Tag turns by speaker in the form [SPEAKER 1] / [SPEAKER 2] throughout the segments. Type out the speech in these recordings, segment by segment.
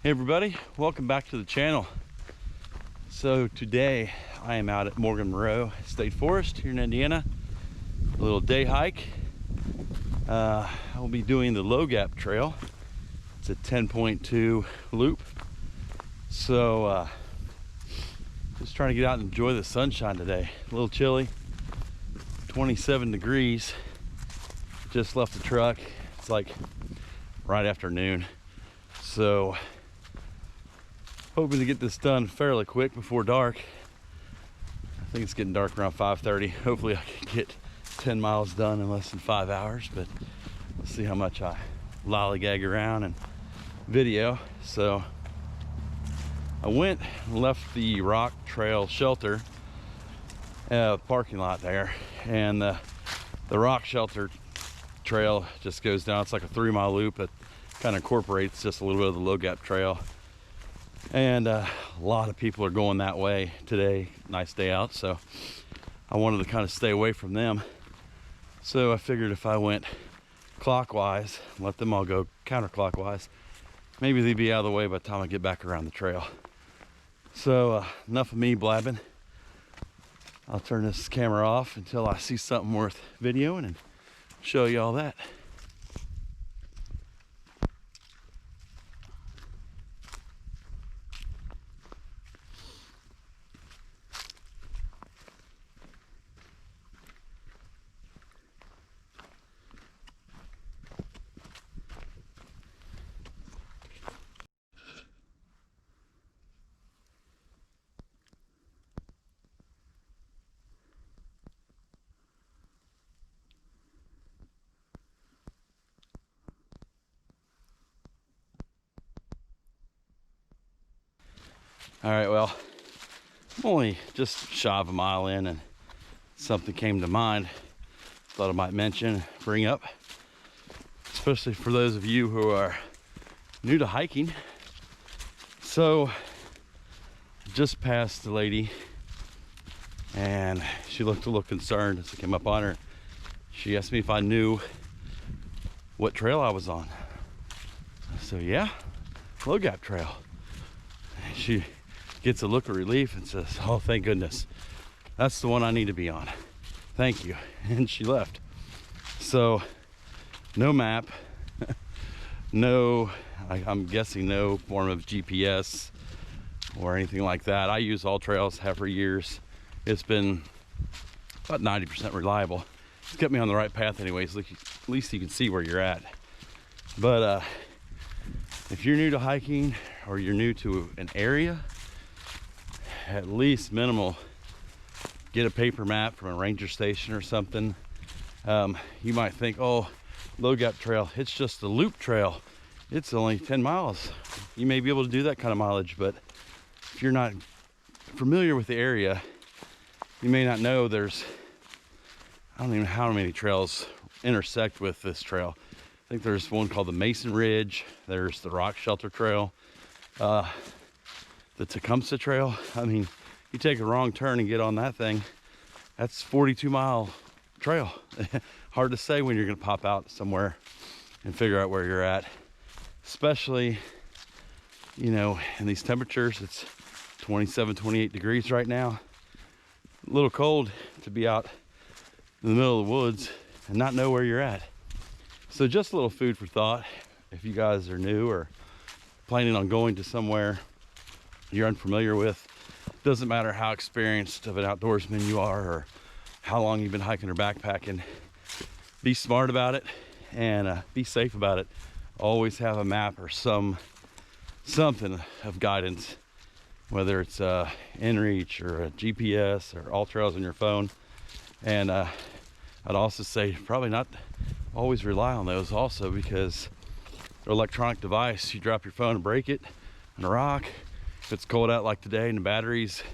[SPEAKER 1] Hey everybody, welcome back to the channel. So today I am out at Moran Monroe State Forest here in Indiana. A little day hike. I will be doing the Low Gap Trail. It's a 10.2 loop. So just trying to get out and enjoy the sunshine today. A little chilly, 27 degrees. Just left the truck. It's like right after noon. So hoping to get this done fairly quick before dark. I think it's getting dark around 5:30. Hopefully I can get 10 miles done in less than 5 hours, but let's see how much I lollygag around and video. So I went and left the rock trail shelter parking lot there, and the rock shelter trail just goes down. It's like a 3-mile loop that kind of incorporates just a little bit of the Low Gap Trail. And a lot of people are going that way today. Nice day out, so I wanted to kind of stay away from them. So I figured if I went clockwise, let them all go counterclockwise, maybe they'd be out of the way by the time I get back around the trail. So enough of me blabbing. I'll turn this camera off until I see something worth videoing and show you all that. All right, well, I'm only just shy of a mile in, and something came to mind. Thought I might mention, bring up, especially for those of you who are new to hiking. So, just passed the lady, and she looked a little concerned as I came up on her. She asked me if I knew what trail I was on. So yeah, Low Gap Trail. She gets a look of relief and says, "Oh, thank goodness. That's the one I need to be on. Thank you." And she left. So no map, no, I'm guessing no form of GPS or anything like that. I use All Trails, have for years. It's been about 90% reliable. It's kept me on the right path anyways. At least you can see where you're at. But if you're new to hiking or you're new to an area, at least minimal, get a paper map from a ranger station or something. You might think, oh, Low Gap Trail, it's just a loop trail. It's only 10 miles. You may be able to do that kind of mileage, but if you're not familiar with the area, you may not know there's, I don't even know how many trails intersect with this trail. I think there's one called the Mason Ridge. There's the Rock Shelter Trail. The Tecumseh Trail. I mean, you take a wrong turn and get on that thing, that's 42-mile trail. Hard to say when you're gonna pop out somewhere and figure out where you're at. Especially, you know, in these temperatures. It's 27, 28 degrees right now. A little cold to be out in the middle of the woods and not know where you're at. So just a little food for thought. If you guys are new or planning on going to somewhere you're unfamiliar with, doesn't matter how experienced of an outdoorsman you are or how long you've been hiking or backpacking, be smart about it and be safe about it. Always have a map or something of guidance, whether it's inReach or a GPS or All Trails on your phone. And I'd also say probably not always rely on those also, because they're electronic device. You drop your phone and break it on a rock. If it's cold out like today and the batteries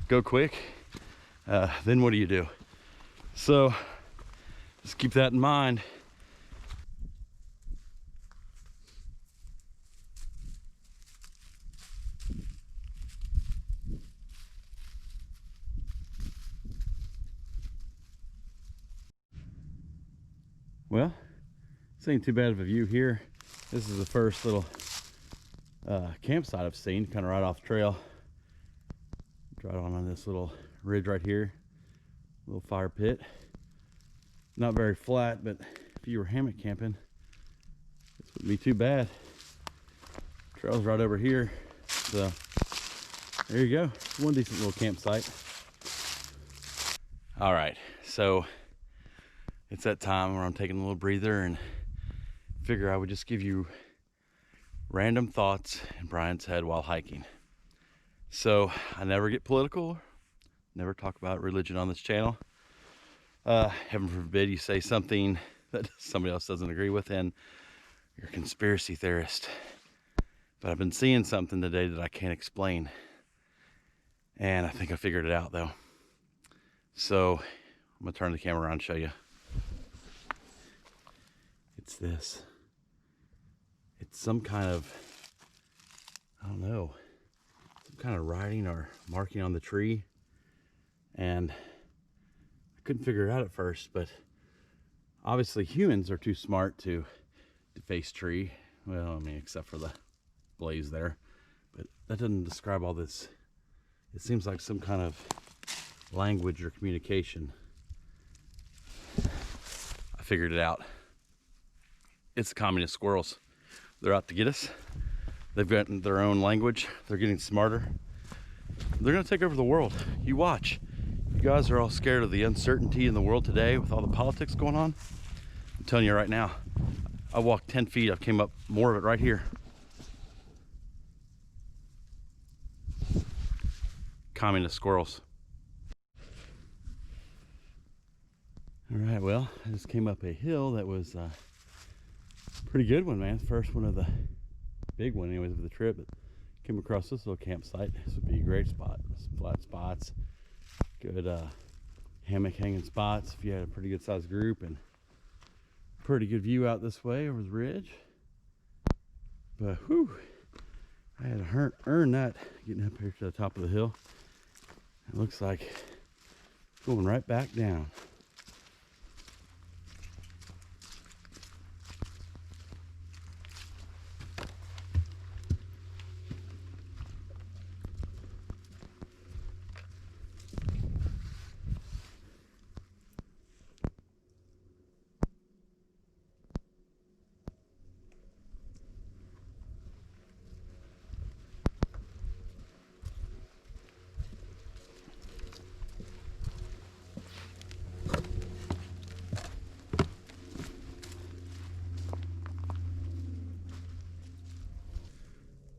[SPEAKER 1] go quick, then what do you do? So just keep that in mind. Well, this ain't too bad of a view here. This is the first little campsite I've seen, kind of right off the trail. Right on this little ridge right here, little fire pit. Not very flat, but if you were hammock camping, this wouldn't be too bad. Trail's right over here, so there you go. One decent little campsite. All right, so it's that time where I'm taking a little breather and figure I would just give you random thoughts in Brian's head while hiking. So I never get political, never talk about religion on this channel. Heaven forbid you say something that somebody else doesn't agree with and you're a conspiracy theorist. But I've been seeing something today that I can't explain. And I think I figured it out though. So I'm gonna turn the camera around and show you. It's this. It's some kind of, I don't know, some kind of writing or marking on the tree. And I couldn't figure it out at first, but obviously humans are too smart to deface tree. Well, I mean, except for the blaze there. But that doesn't describe all this. It seems like some kind of language or communication. I figured it out. It's the communist squirrels. They're out to get us. They've got their own language. They're getting smarter. They're gonna take over the world. You watch. You guys are all scared of the uncertainty in the world today with all the politics going on. I'm telling you right now, I walked 10 feet, I came up more of it right here. Communist squirrels. All right, well, I just came up a hill that was a pretty good one, man. First one of the big one anyways of the trip, but came across this little campsite. This would be a great spot. Some flat spots, good hammock hanging spots if you had a pretty good sized group, and pretty good view out this way over the ridge. But whew, I had to earn that getting up here to the top of the hill. It looks like it's going right back down.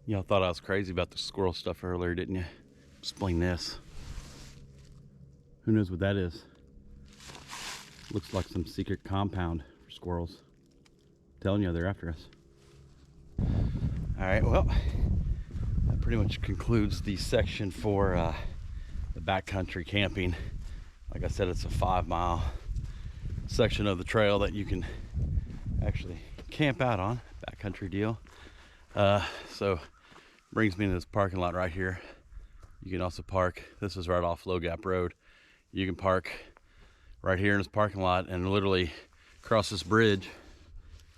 [SPEAKER 1] Y'all thought I was crazy about the squirrel stuff earlier, didn't you? Explain this. Who knows what that is? Looks like some secret compound for squirrels. I'm telling you, they're after us. All right, well, that pretty much concludes the section for the backcountry camping. Like I said, it's a 5-mile section of the trail that you can actually camp out on. Backcountry deal. So brings me to this parking lot right here. You can also park, this is right off Low Gap Road. You can park right here in this parking lot and literally cross this bridge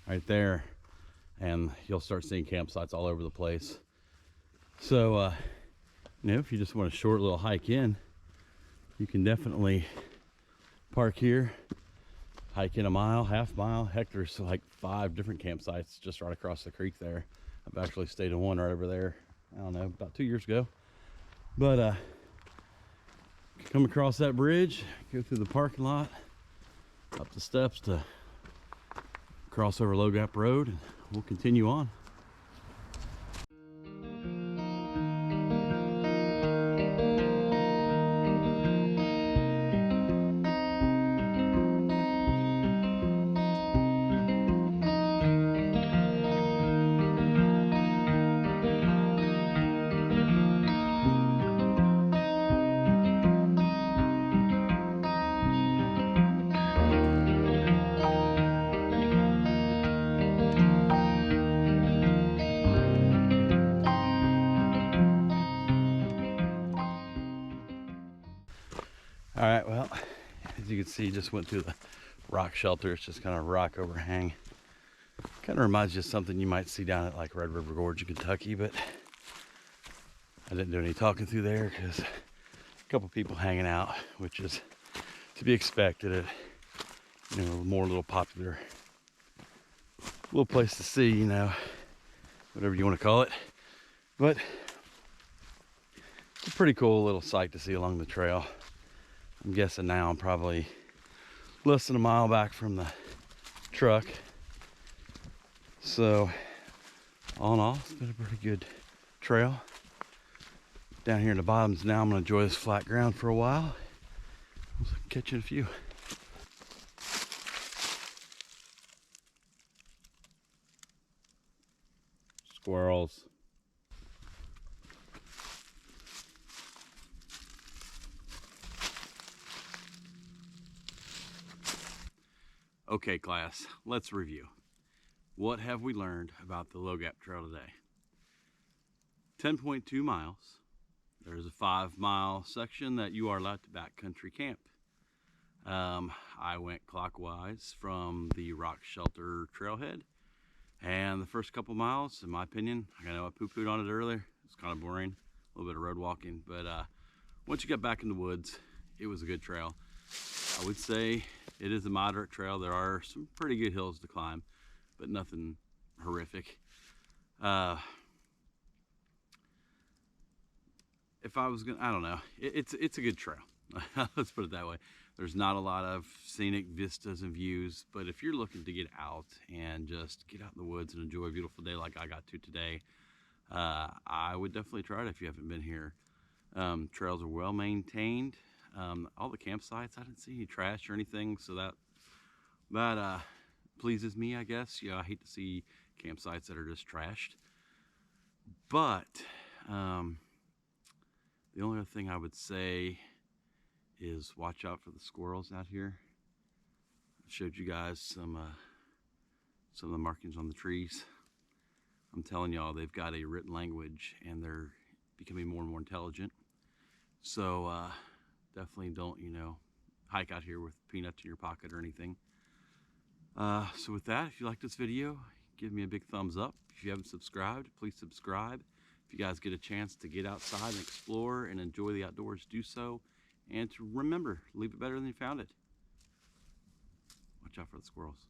[SPEAKER 1] right there, and you'll start seeing campsites all over the place. So you know, if you just want a short little hike in, you can definitely park here, hike in a mile, half mile. Heck, there's like 5 different campsites just right across the creek there. I've actually stayed in one right over there, I don't know, about 2 years ago. But come across that bridge, go through the parking lot, up the steps to cross over Low Gap Road, and we'll continue on. All right, well, as you can see, just went through the rock shelter. It's just kind of rock overhang. Kind of reminds you of something you might see down at like Red River Gorge in Kentucky, but I didn't do any talking through there because a couple people hanging out, which is to be expected at, you know, more little popular little place to see, you know, whatever you want to call it. But it's a pretty cool little sight to see along the trail. I'm guessing now I'm probably less than a mile back from the truck. So all in all, it's been a pretty good trail. Down here in the bottoms now, I'm gonna enjoy this flat ground for a while. I'll catch you in a few. Squirrels. Okay, class, let's review. What have we learned about the Low Gap Trail today? 10.2 miles. There's a 5-mile section that you are allowed to backcountry camp. I went clockwise from the rock shelter trailhead, and the first couple miles, in my opinion, I know I poo-pooed on it earlier, it's kind of boring, a little bit of road walking, but once you got back in the woods, it was a good trail. I would say it is a moderate trail. There are some pretty good hills to climb, but nothing horrific. If I was gonna, I don't know, it's a good trail. Let's put it that way. There's not a lot of scenic vistas and views, but if you're looking to get out and just get out in the woods and enjoy a beautiful day like I got to today, I would definitely try it if you haven't been here. Trails are well maintained. All the campsites, I didn't see any trash or anything, so that pleases me, I guess. Yeah, I hate to see campsites that are just trashed. But the only other thing I would say is watch out for the squirrels out here. I showed you guys some of the markings on the trees. I'm telling y'all, they've got a written language and they're becoming more and more intelligent. So definitely don't, you know, hike out here with peanuts in your pocket or anything. So with that, if you like this video, give me a big thumbs up. If you haven't subscribed, please subscribe. If you guys get a chance to get outside and explore and enjoy the outdoors, do so. And to remember, leave it better than you found it. Watch out for the squirrels.